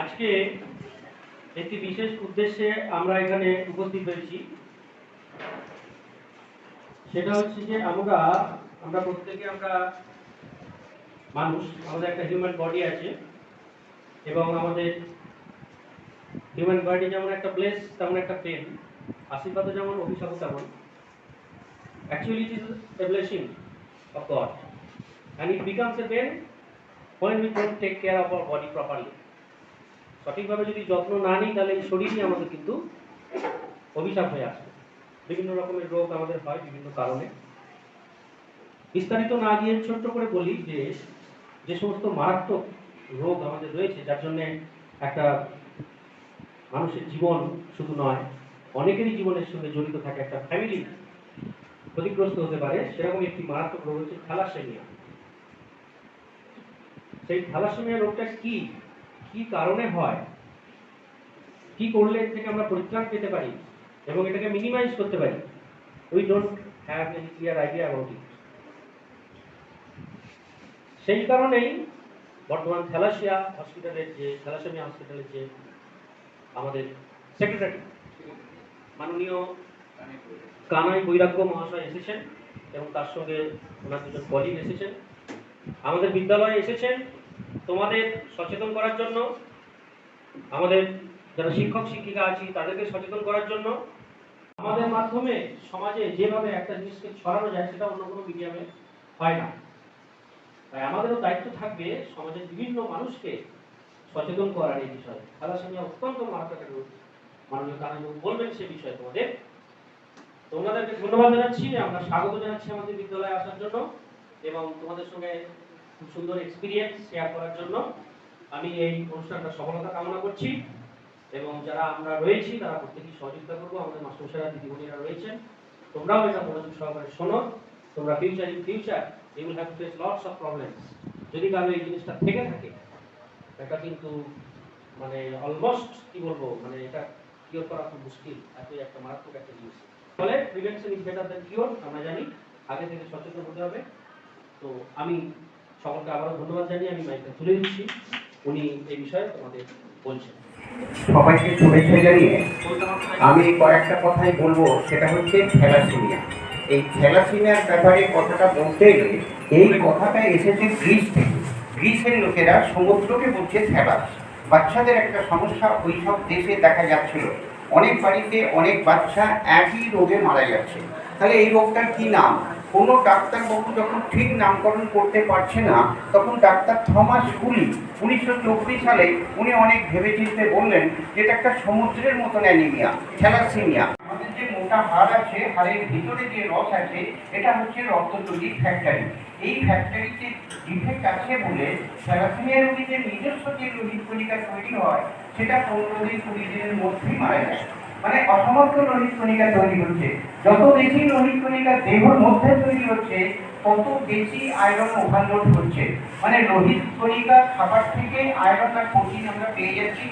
আজকে একটি বিশেষ উদ্দেশ্যে আমরা এখানে উপস্থিত হয়েছি। সেটা হচ্ছে যে আমরা প্রত্যেকে মানুষ, আমাদের একটা হিউম্যান বডি আছে এবং আমাদের হিউম্যান বডি যেমন একটা ব্লেস তেমন একটা পেন, আশীর্বাদও যেমন অভিশাপও তেমন। Actually it is a blessing of God and it becomes a pain when we don't take care of our body properly. সঠিকভাবে যদি যত্ন না নিই তাহলে এই শরীরই আমাদের কিন্তু অভিশাপ হয়ে আসে। বিভিন্ন রকমের রোগ আমাদের হয় বিভিন্ন কারণে। বিস্তারিত না গিয়ে ছোট্ট করে বলি যে সমস্ত মারাত্মক রোগ আমাদের রয়েছে, যার জন্য একটা মানুষের জীবন শুধু নয়, অনেকেরই জীবনের সঙ্গে জড়িত থাকে, একটা ফ্যামিলি ক্ষতিগ্রস্ত হতে পারে, সেরকম একটি মারাত্মক রোগ হচ্ছে থ্যালাসেমিয়া। সেই থ্যালাসেমিয়া রোগটা কি কারণে হয়, কি করলে এর থেকে আমরা পরিত্রাণ পেতে পারি এবং এটাকে মিনিমাইজ করতে পারি, we don't have any clear idea about it. সেই কারণেই বর্তমান থ্যালাসেমিয়া হসপিটালের যে আমাদের সেক্রেটারি মাননীয় কানাই বৈরাগ্য মহাশয় এসেছেন এবং তার সঙ্গে ওনার দুজন কলিগ এসেছেন, আমাদের বিদ্যালয়ে এসেছেন তোমাদের সচেতন করার জন্য, আমাদের যারা শিক্ষক শিক্ষিকা আছি তাদেরকে সচেতন করার জন্য। আমাদের মাধ্যমে সমাজে যেভাবে একটা জিনিসকে ছড়ানো যায় সেটা অন্য কোনো মিডিয়ামে হয় না। তাই আমাদেরও দায়িত্ব থাকবে সমাজের বিভিন্ন মানুষকে সচেতন করার এই বিষয়ে। থ্যালাসেমিয়া অত্যন্ত মারাত্মক একটা রোগ, মাননীয় কানাইবাবু বলবেন সে বিষয়ে তোমাদের। তোমাদেরকে ধন্যবাদ জানাচ্ছি, আমরা স্বাগত জানাচ্ছি আমাদের বিদ্যালয়ে আসার জন্য এবং তোমাদের সঙ্গে খুব সুন্দর এক্সপিরিয়েন্স শেয়ার করার জন্য। আমি এই অনুষ্ঠানটা সফলতা কামনা করছি এবং যারা আমরা রয়েছি তারা প্রত্যেকেই সহযোগিতা করবো। আমাদের মাস্টারমশাইরা দিদিমণিরা রয়েছেন, তোমরাও এটা মনোযোগ সহকারে শোনো। তোমরা future you will have to face lots of problems. যদি কারো এই জিনিসটা থেকে থাকে, এটা কিন্তু মানে অলমোস্ট কি বলবো, মানে এটা কিওর করা খুব মুশকিল, এতই একটা মারাত্মক একটা জিনিস। ফলে prevention is better than cure, আমরা জানি, আগে থেকে সচেতন হতে হবে। তো আমি সকলকে আবারও ধন্যবাদ জানিয়ে আমি মাইকটা তুলে দিচ্ছি, উনি এই বিষয়ে তোমাদের বলছেন। সবাইকে শুভেচ্ছা জানিয়ে আমি কয়েকটা কথাই বলবো, সেটা হচ্ছে থ্যালাসেমিয়া। এই থ্যালাসেমিয়ার ব্যাপারে কথাটা বলতে গেলে এই কথাটা এসেছে গ্রিস থেকে। গ্রিসের লোকেরা সমুদ্রকে বলছে থ্যালাস। বাচ্চাদের একটা সমস্যা ওই সব দেশে দেখা যাচ্ছিল, অনেক বাড়িতে অনেক বাচ্চা একই রোগে মারা যাচ্ছে। তাহলে এই রোগটার কি নাম? কোনো ডাক্তারবাবু যখন ঠিক নামকরণ করতে পারছে না, তখন ডাক্তার থমাস হুলি 1924 সালে উনি অনেক ভেবেচিন্তে বললেন যে এটা একটা সমুদ্রের মতন অ্যানিমিয়া, থ্যালাসেমিয়া। আমাদের যে মোটা হাড় আছে, হাড়ের ভিতরে যে রস আছে, এটা হচ্ছে রক্ত তৈরির ফ্যাক্টরি। এই ফ্যাক্টরিতে ডিফেক্ট আছে বলে থ্যালাসেমিয়া রোগীদের নিজস্ব যে লোহিত কণিকা তৈরি হয় সেটা 15 দিন 20 দিনের মধ্যেই মারা যায়। মানে অসমর্থ লোহিত কণিকা তৈরি হচ্ছে। যত বেশি লোহিত কণিকা দেহের মধ্যে তৈরি হচ্ছে তত বেশি আয়রন ওভারলোড হচ্ছে। মানে লোহিত কণিকা খাবার থেকে আয়রন আর প্রোটিন আমরা পেয়ে যাচ্ছি,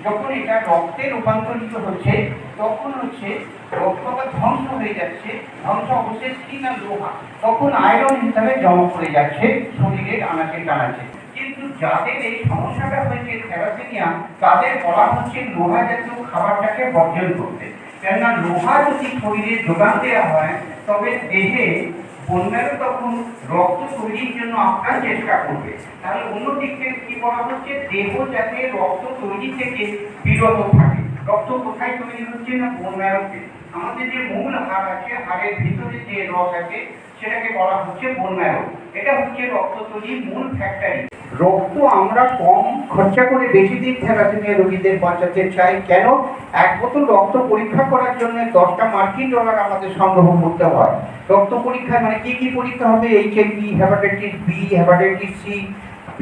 যখন এটা রক্তে রূপান্তরিত হচ্ছে তখন হচ্ছে রক্তটা ধ্বংস হয়ে যাচ্ছে, ধ্বংস অবশেষ কি না লোহা, তখন আয়রন হিসাবে জমা পড়ে যাচ্ছে শরীরের আনাচে কানাচে। কিন্তু যাদের এই সমস্যাটা হয়েছে থ্যালাসেমিয়া, তাদের বলা হচ্ছে লোহা জাতীয় খাবারটাকে বর্জন করতে। কেননা লোহা যদি শরীরে যোগান দেওয়া হয় তবে দেহে বন্যারও তখন রক্ত তৈরির জন্য আপনার চেষ্টা করবে। তাহলে অন্যদিকে কি বলা হচ্ছে, দেহ যাতে রক্ত তৈরি থেকে বিরত থাকে। রক্ত কোথায় তৈরি হচ্ছে না, বন্যারোতে। আমাদের যে মূল হাড় আছে, হাড়ের ভিতরে যে রস আছে সেটাকে বলা হচ্ছে বন্যারো। এটা হচ্ছে রক্ত তৈরির মূল ফ্যাক্টরি। রক্ত আমরা কম খরচা করে বেশি দিন থ্যালাসেমিয়া রোগীদের বাঁচাতে চাই। কেন? এক বোতল রক্ত পরীক্ষা করার জন্য 10টা মার্কিন ডলার আমাদের সংগ্রহ করতে হয়। রক্ত পরীক্ষায় মানে কি পরীক্ষা হবে? HIV, hepatitis B, hepatitis C,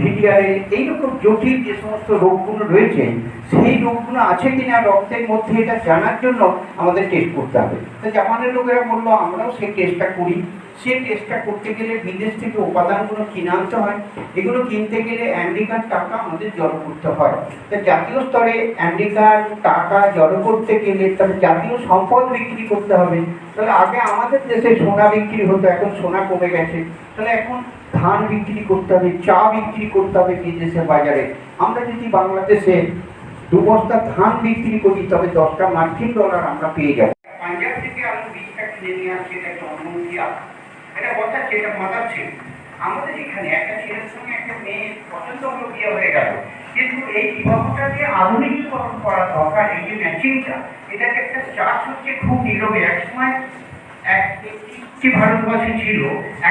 VDRL, এইরকম জটিল যে সমস্ত রোগগুলো রয়েছে সেই রোগগুলো আছে কিনা রক্তের মধ্যে এটা জানার জন্য আমাদের টেস্ট করতে হবে। তো জাপানের লোকেরা বললো আমরাও সেই টেস্টটা করি। সেই টেস্টটা করতে গেলে বিদেশ থেকে উপাদানগুলো কিনে আনতে হয়, এগুলো কিনতে গেলে আমেরিকার টাকা আমাদের জড়ো করতে হয়। তো জাতীয় স্তরে আমেরিকার টাকা জড়ো করতে গেলে তাহলে জাতীয় সম্পদ বিক্রি করতে হবে। তাহলে আগে আমাদের দেশে সোনা বিক্রি হতো, এখন সোনা কমে গেছে। তাহলে এখন ধান বিক্রি করতে হবে, চা বিক্রি করতে হবে বিদেশের বাজারে। আমরা যদি বাংলাদেশে 2 বস্তা ধান বিক্রি করি, তবে 10টা মার্কিন ডলার আমরা পেয়ে যাবো। পাঞ্জাব থেকে আলু বীজটা কিনে নিয়ে আসছে, এটা একটা অনুমতি আছে, এটা বসাচ্ছে, এটা মাতাচ্ছে। আমাদের এখানে একটা ছেলের সঙ্গে একটা মেয়ে পছন্দ হলো, বিয়ে হয়ে গেল, কিন্তু এই বিবাহটাকে আধুনিকীকরণ করা দরকার। এই যে ম্যাচিংটা, এটাকে একটা চাষ হচ্ছে খুব নীরবে। একসময় 1 ভারতবর্ষে ছিল,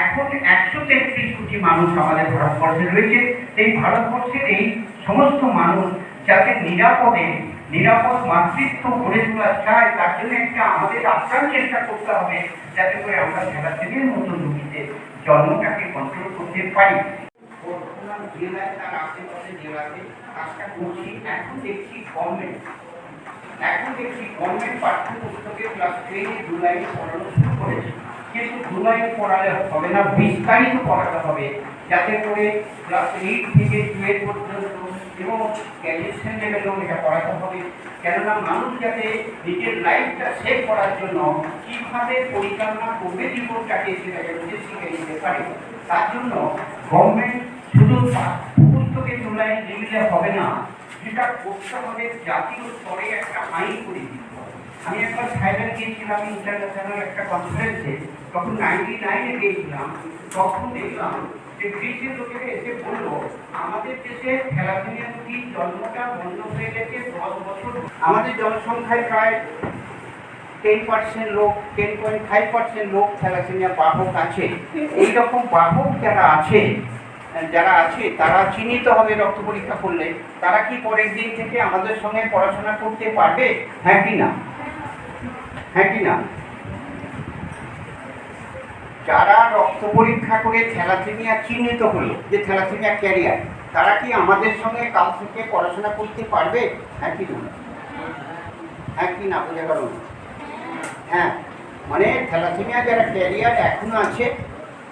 এখন 133 কোটি মানুষ আমাদের ভারতবর্ষে রয়েছে। এই ভারতবর্ষের এই সমস্ত মানুষ যাতে নিরাপদ মাতৃত্ব গড়ে তোলা চায়, তার জন্য একটা আমাদের আপ্রাণ চেষ্টা করতে হবে, যাতে করে আমরা থ্যালাসেমিয়ার মতো রোগীদের জন্মটাকে কন্ট্রোল করতে পারি। বর্তমান জেলায়, তার আশেপাশে জেলাতে কাজটা করছি। এখন দেখছি গভর্নমেন্ট পাঠ্যপুস্তকে ক্লাস 10 জুলাইয়ে পড়ানো শুরু করেছে, কিন্তু জুলাইয়ে পড়ালে হবে না, বিস্তারিত পড়াতে হবে, যাতে করে ক্লাস 8 থেকে 12 পর্যন্ত এবং গ্র্যাজুয়েশন লেভেলেও এটা পড়াতে হবে। কেননা মানুষ যাতে নিজের লাইফটা সেভ করার জন্য কীভাবে পরিচালনা করবে জীবনটাকে, সেটা যাতে শিখে নিতে পারে। তার জন্য গভর্নমেন্ট শুধু পাঠ্যপুস্তকে জুলাই দিলে হবে না, যেটা করতে হবে জাতীয় স্তরে একটা আইন করে দিতে হবে। আমি একবার থাইল্যান্ড গিয়েছিলাম ইন্টারন্যাশনাল একটা কনফারেন্সে, তখন 99-এ গিয়েছিলাম। তখন দেখলাম যে গ্রিসের লোকেরা এসে বললো, আমাদের দেশে থ্যালাসেমিয়া রোগীর জন্মটা বন্ধ হয়ে গেছে 10 বছর। আমাদের জনসংখ্যায় প্রায় 10% লোক, 10.5% লোক থ্যালাসেমিয়া বাহক আছে। এইরকম বাহক যারা আছে তারা চিহ্নিত হবে রক্ত পরীক্ষা করলে। তারা কি পরের দিন থেকে আমাদের সঙ্গে পড়াশোনা করতে পারবে? হ্যাঁ কি না? যারা রক্ত পরীক্ষা করে থ্যালাসেমিয়া চিহ্নিত হলো, যে থ্যালাসেমিয়া ক্যারিয়ার, তারা কি আমাদের সঙ্গে কাল থেকে পড়াশোনা করতে পারবে? হ্যাঁ কি না? বোঝা গেল? হ্যাঁ, মানে থ্যালাসেমিয়া যারা ক্যারিয়ার এখনো আছে,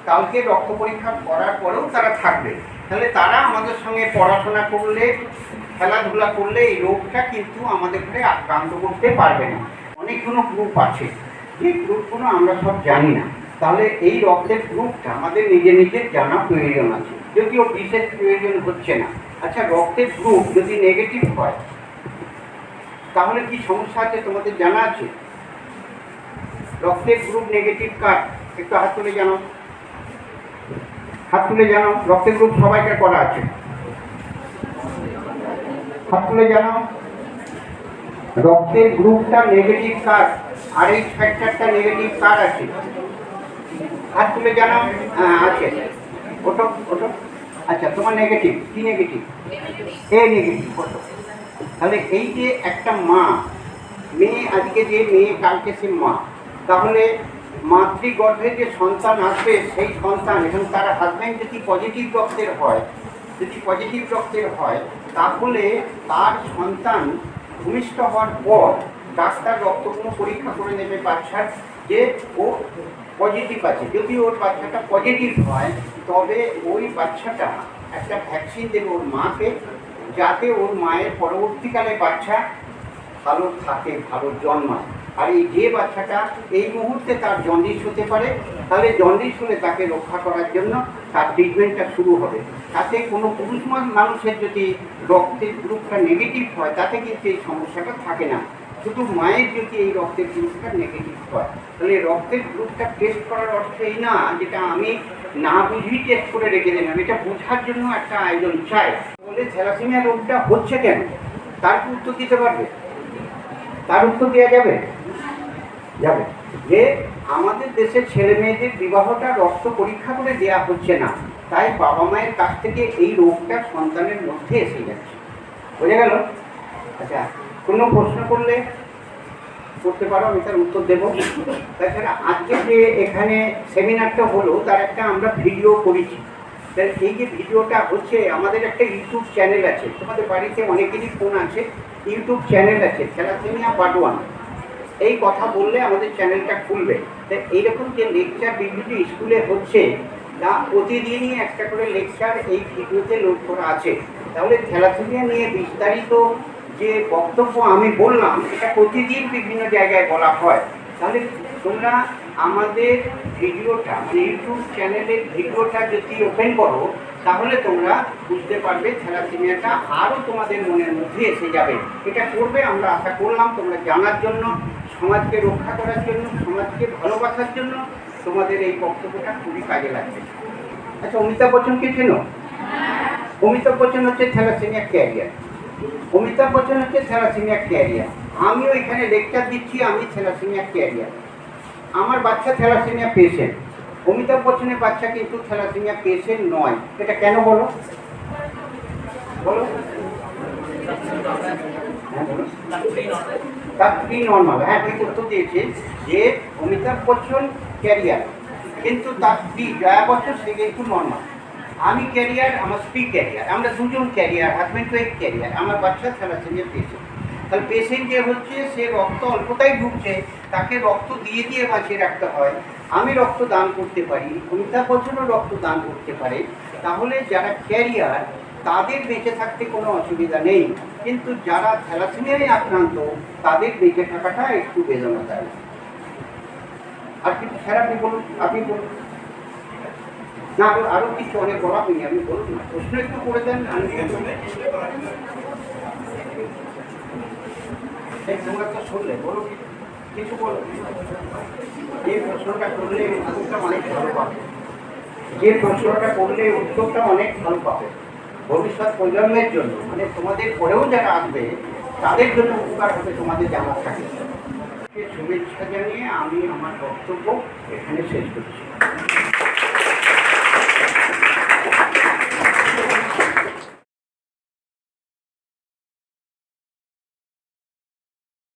কালকে রক্ত পরীক্ষা করার পরেও তারা থাকবে। তাহলে তারা আমাদের সঙ্গে পড়াশোনা করলে, খেলাধুলা করলে এই রোগটা কিন্তু আমাদের ঘরে আক্রান্ত করতে পারবে না। অনেকগুলো গ্রুপ আছে, যে গ্রুপগুলো আমরা সব জানি না। তাহলে এই রক্তের গ্রুপটা আমাদের নিজের জানা প্রয়োজন আছে, যদিও বিশেষ প্রয়োজন হচ্ছে না। আচ্ছা, রক্তের গ্রুপ যদি নেগেটিভ হয় তাহলে কি সমস্যা আছে তোমাদের জানা আছে? রক্তের গ্রুপ নেগেটিভ কার? একটু হাত তুলে জানাও। রক্তের গ্রুপ সবাইকার করা আছে? হাত তুলে জানাও। রক্তের গ্রুপটা নেগেটিভ কার? RH ফ্যাক্টরটা নেগেটিভ কার আছে? হাত তুলে জানাও। হ্যাঁ, আছে। ওটো। আচ্ছা, তোমার নেগেটিভ। কি নেগেটিভ? এ নেগেটিভ। ওটো। তাহলে এই যে একটা মেয়ে, আজকে যে মেয়ে, কালকে সে মা, তাহলে মাতৃগর্ভে যে সন্তান আসবে, সেই সন্তান এবং তার হাজব্যান্ড যদি পজিটিভ রক্তের হয়, তাহলে তার সন্তান ভূমিষ্ঠ হওয়ার পর ডাক্তার রক্তগুলো পরীক্ষা করে নেবে বাচ্চার, যে ও পজিটিভ আছে। যদি ওর বাচ্চাটা পজিটিভ হয়, তবে ওই বাচ্চাটা একটা ভ্যাকসিন দেবে ওর মাকে, যাতে ওর মায়ের পরবর্তীকালে বাচ্চা ভালো থাকে, ভালো জন্মায়। আর এই যে বাচ্চাটা এই মুহূর্তে তার জন্ডিস হতে পারে, তাহলে জন্ডিস হলে তাকে রক্ষা করার জন্য তার ট্রিটমেন্টটা শুরু হবে। তাতে কোনো পুরুষ মানুষের যদি রক্তের গ্রুপটা নেগেটিভ হয়, তাতে কিন্তু এই সমস্যাটা থাকে না। শুধু মায়ের যদি এই রক্তের গ্রুপটা নেগেটিভ হয়, তাহলে রক্তের গ্রুপটা টেস্ট করার অর্থ এই না যেটা আমি না বুঝেই টেস্ট করে রেখে দিলাম। এটা বোঝার জন্য একটা আয়োজন চাই। বলে থ্যালাসেমিয়া রোগটা হচ্ছে কেন, তার উত্তর দিতে পারবে? তার উত্তর দেওয়া যাবে যে আমাদের দেশের ছেলে মেয়েদের বিবাহটা রক্ত পরীক্ষা করে দেওয়া হচ্ছে না, তাই বাবা মায়ের কাছ থেকে এই রোগটা সন্তানের মধ্যে এসে যাচ্ছে। বোঝা গেল? আচ্ছা, কোনো প্রশ্ন করতে পারো, আমি তার উত্তর দেবো। তাছাড়া আজকে যে এখানে সেমিনারটা হলো, তার একটা আমরা ভিডিও করেছি। এই যে ভিডিওটা হচ্ছে, আমাদের একটা ইউটিউব চ্যানেল আছে, তোমাদের বাড়িতে অনেকেরই ফোন আছে, ইউটিউব চ্যানেল আছে থ্যালাসেমিয়া পার্ট 1। এই কথা বললে আমাদের চ্যানেলটা খুলবে। তাই এইরকম যে লেকচার বিভিন্ন স্কুলে হচ্ছে, তা প্রতিদিনই একটা করে লেকচার এই ভিডিওতে লোড করা আছে। তাহলে থ্যালাসেমিয়া নিয়ে বিস্তারিত যে বক্তব্য আমি বললাম, এটা প্রতিদিন বিভিন্ন জায়গায় বলা হয়। তাহলে তোমরা আমাদের ভিডিওটা মানে ইউটিউব চ্যানেলের ভিডিওটা যদি ওপেন করো তাহলে তোমরা বুঝতে পারবে থ্যালাসেমিয়াটা আরও তোমাদের মনের মধ্যে এসে যাবে। এটা করবে আমরা আশা করলাম, তোমরা জানার জন্য, সমাজকে রক্ষা করার জন্য, সমাজকে ভালোবাসার জন্য তোমাদের এই বক্তব্যটা খুবই কাজে লাগবে। আচ্ছা, অমিতাভ বচ্চনকে চেনো? অমিতাভ বচ্চন হচ্ছে থ্যালাসেমিয়া ক্যারিয়ার। অমিতাভ বচ্চন হচ্ছে থ্যালাসেমিয়া ক্যারিয়ার। আমিও এখানে লেকচার দিচ্ছি, আমি থ্যালাসেমিয়া ক্যারিয়ার। আমার বাচ্চা থ্যালাসেমিয়া পেশেন্ট। অমিতাভ বচ্চনের বাচ্চা কিন্তু থ্যালাসেমিয়া পেশেন্ট নয়। এটা কেন বলো? বলো। হ্যাঁ বলো। তার প্রি নর্মাল। হ্যাঁ, ঠিক উত্তর দিয়েছে যে অমিতাভ বচ্চন ক্যারিয়ার, কিন্তু তার স্ত্রী জয়া বচ্চন সে কিন্তু নর্মাল। আমি ক্যারিয়ার, আমার স্ত্রী ক্যারিয়ার, আমরা দুজন ক্যারিয়ার, হাজব্যান্ড ওয়াইফ ক্যারিয়ার। আমার বাচ্চা থ্যালাসেমিয়া পেশেন্ট। তাহলে পেশেন্ট যে হচ্ছে সে রক্ত অল্পতাই ঢুকছে, তাকে রক্ত দিয়ে দিয়ে বাঁচিয়ে রাখতে হয়। আমি রক্ত দান করতে পারি, অমিতাভ বচ্চনও রক্ত দান করতে পারে। তাহলে যারা ক্যারিয়ার তাদের বেঁচে থাকতে কোনো অসুবিধা নেই, কিন্তু যারা থ্যালাসেমিয়ায় আক্রান্ত তাদের বেঁচে থাকাটা একটু বেদনাদায়ক। আর কিছু স্যার আপনি বলুন, আপনি বলুন না। আরও কিছু অনেক বলা হয়নি, আপনি বলুন না, প্রশ্ন একটু করে দেন। তোমরা তো শুনলে, বলো কিছু বলো। যে প্রশ্নটা করলে উত্তরটা অনেক ভালো পাবে, যে প্রশ্নটা করলে উত্তরটা অনেক ভালো পাবে ভবিষ্যৎ প্রজন্মের জন্য, মানে তোমাদের পরেও যারা আসবে তাদের জন্য উপকার হবে তোমাদের জানা থাকে। শুভেচ্ছা জানিয়ে আমি আমার বক্তব্য এখানে শেষ করছি।